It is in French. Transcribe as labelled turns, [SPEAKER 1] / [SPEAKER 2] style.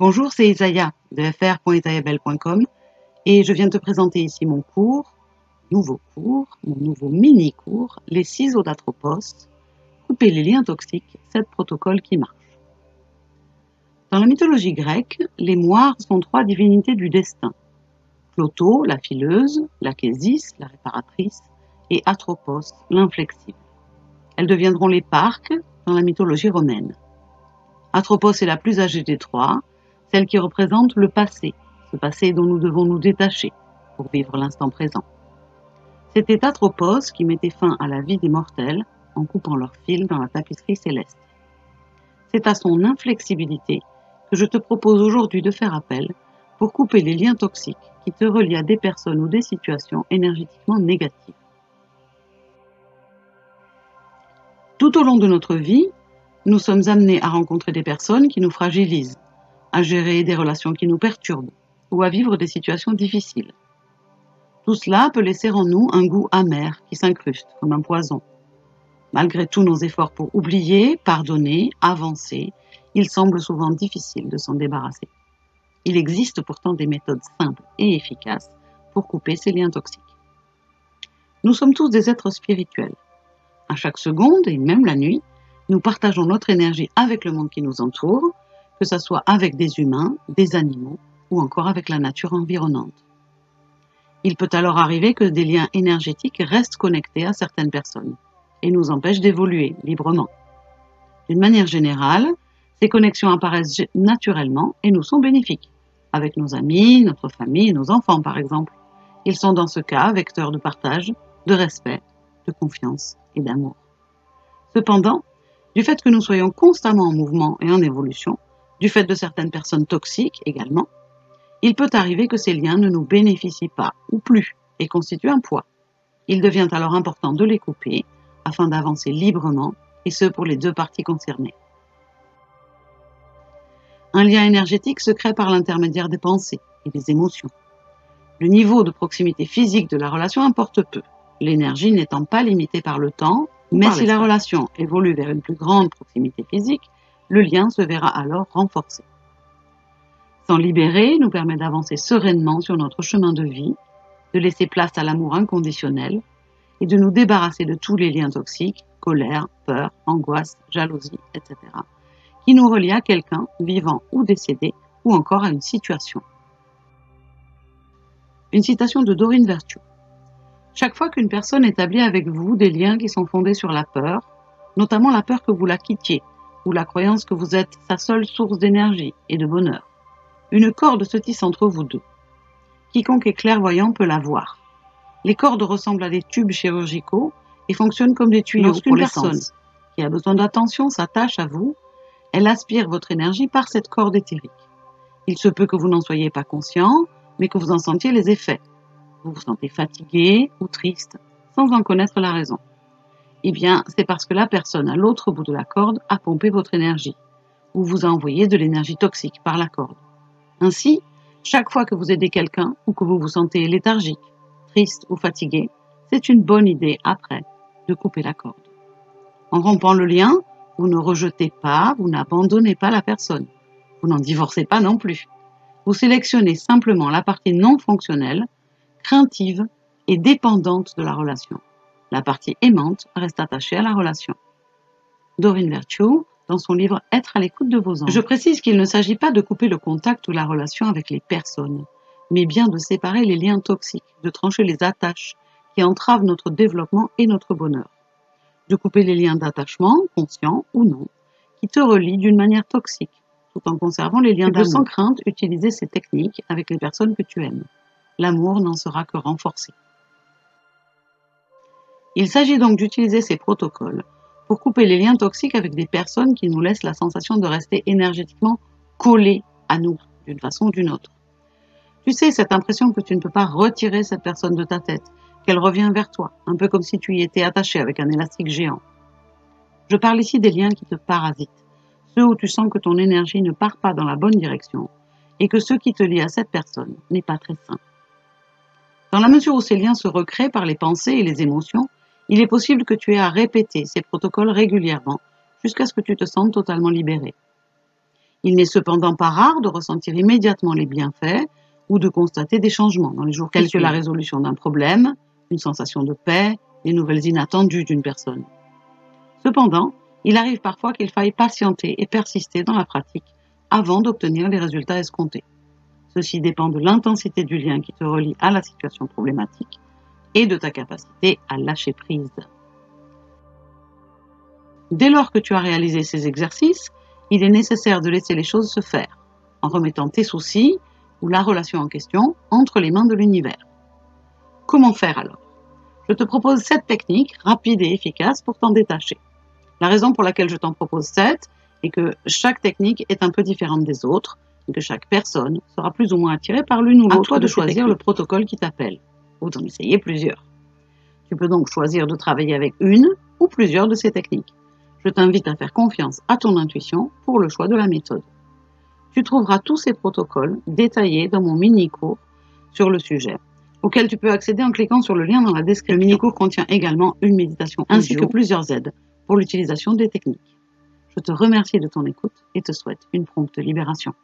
[SPEAKER 1] Bonjour, c'est Isaya de fr.isayabelle.com et je viens te présenter ici mon nouveau mini-cours, les 6 Odatropos, couper les liens toxiques, 7 protocoles qui marchent. Dans la mythologie grecque, les moires sont 3 divinités du destin. Cloto, la fileuse, Lachésis, la réparatrice, et Atropos, l'inflexible. Elles deviendront les parques dans la mythologie romaine. Atropos est la plus âgée des 3, celle qui représente le passé, ce passé dont nous devons nous détacher pour vivre l'instant présent. C'était Atropos qui mettait fin à la vie des mortels en coupant leurs fils dans la tapisserie céleste. C'est à son inflexibilité que je te propose aujourd'hui de faire appel pour couper les liens toxiques qui te relient à des personnes ou des situations énergétiquement négatives. Tout au long de notre vie, nous sommes amenés à rencontrer des personnes qui nous fragilisent, à gérer des relations qui nous perturbent ou à vivre des situations difficiles. Tout cela peut laisser en nous un goût amer qui s'incruste comme un poison. Malgré tous nos efforts pour oublier, pardonner, avancer, il semble souvent difficile de s'en débarrasser. Il existe pourtant des méthodes simples et efficaces pour couper ces liens toxiques. Nous sommes tous des êtres spirituels. À chaque seconde, et même la nuit, nous partageons notre énergie avec le monde qui nous entoure, que ce soit avec des humains, des animaux ou encore avec la nature environnante. Il peut alors arriver que des liens énergétiques restent connectés à certaines personnes et nous empêchent d'évoluer librement. D'une manière générale, ces connexions apparaissent naturellement et nous sont bénéfiques, avec nos amis, notre famille et nos enfants par exemple. Ils sont dans ce cas vecteurs de partage, de respect, de confiance et d'amour. Cependant, du fait que nous soyons constamment en mouvement et en évolution, du fait de certaines personnes toxiques également, il peut arriver que ces liens ne nous bénéficient pas ou plus et constituent un poids. Il devient alors important de les couper afin d'avancer librement et ce pour les 2 parties concernées. Un lien énergétique se crée par l'intermédiaire des pensées et des émotions. Le niveau de proximité physique de la relation importe peu, l'énergie n'étant pas limitée par le temps, mais si la relation évolue vers une plus grande proximité physique, le lien se verra alors renforcé. S'en libérer nous permet d'avancer sereinement sur notre chemin de vie, de laisser place à l'amour inconditionnel et de nous débarrasser de tous les liens toxiques, colère, peur, angoisse, jalousie, etc., qui nous relient à quelqu'un, vivant ou décédé, ou encore à une situation. Une citation de Doreen Virtue. Chaque fois qu'une personne établit avec vous des liens qui sont fondés sur la peur, notamment la peur que vous la quittiez, ou la croyance que vous êtes sa seule source d'énergie et de bonheur, une corde se tisse entre vous deux. Quiconque est clairvoyant peut la voir. Les cordes ressemblent à des tubes chirurgicaux et fonctionnent comme des tuyaux. Lorsqu'une personne qui a besoin d'attention s'attache à vous, elle aspire votre énergie par cette corde éthérique. Il se peut que vous n'en soyez pas conscient, mais que vous en sentiez les effets. Vous vous sentez fatigué ou triste, sans en connaître la raison. Eh bien, c'est parce que la personne à l'autre bout de la corde a pompé votre énergie, ou vous a envoyé de l'énergie toxique par la corde. Ainsi, chaque fois que vous aidez quelqu'un ou que vous vous sentez léthargique, triste ou fatigué, c'est une bonne idée après de couper la corde. En rompant le lien, vous ne rejetez pas, vous n'abandonnez pas la personne. Vous n'en divorcez pas non plus. Vous sélectionnez simplement la partie non fonctionnelle, craintive et dépendante de la relation. La partie aimante reste attachée à la relation. Doreen Virtue, dans son livre « Être à l'écoute de vos anges ». Je précise qu'il ne s'agit pas de couper le contact ou la relation avec les personnes, mais bien de séparer les liens toxiques, de trancher les attaches qui entravent notre développement et notre bonheur. De couper les liens d'attachement, conscients ou non, qui te relient d'une manière toxique, tout en conservant les liens d'amour. Sans crainte, utiliser ces techniques avec les personnes que tu aimes. L'amour n'en sera que renforcé. Il s'agit donc d'utiliser ces protocoles pour couper les liens toxiques avec des personnes qui nous laissent la sensation de rester énergétiquement collés à nous, d'une façon ou d'une autre. Tu sais, cette impression que tu ne peux pas retirer cette personne de ta tête, qu'elle revient vers toi, un peu comme si tu y étais attaché avec un élastique géant. Je parle ici des liens qui te parasitent, ceux où tu sens que ton énergie ne part pas dans la bonne direction et que ce qui te lie à cette personne n'est pas très sain. Dans la mesure où ces liens se recréent par les pensées et les émotions, il est possible que tu aies à répéter ces protocoles régulièrement jusqu'à ce que tu te sentes totalement libéré. Il n'est cependant pas rare de ressentir immédiatement les bienfaits ou de constater des changements dans les jours tels que la résolution d'un problème, une sensation de paix, des nouvelles inattendues d'une personne. Cependant, il arrive parfois qu'il faille patienter et persister dans la pratique avant d'obtenir les résultats escomptés. Ceci dépend de l'intensité du lien qui te relie à la situation problématique et de ta capacité à lâcher prise. Dès lors que tu as réalisé ces exercices, il est nécessaire de laisser les choses se faire, en remettant tes soucis ou la relation en question entre les mains de l'univers. Comment faire alors? Je te propose 7 techniques rapides et efficaces pour t'en détacher. La raison pour laquelle je t'en propose 7 est que chaque technique est un peu différente des autres et que chaque personne sera plus ou moins attirée par l'une ou l'autre. À toi de choisir le protocole qui t'appelle ou d'en essayer plusieurs. Tu peux donc choisir de travailler avec une ou plusieurs de ces techniques. Je t'invite à faire confiance à ton intuition pour le choix de la méthode. Tu trouveras tous ces protocoles détaillés dans mon mini-cours sur le sujet, auquel tu peux accéder en cliquant sur le lien dans la description. Le mini-cours contient également une méditation ainsi que plusieurs aides pour l'utilisation des techniques. Je te remercie de ton écoute et te souhaite une prompte libération.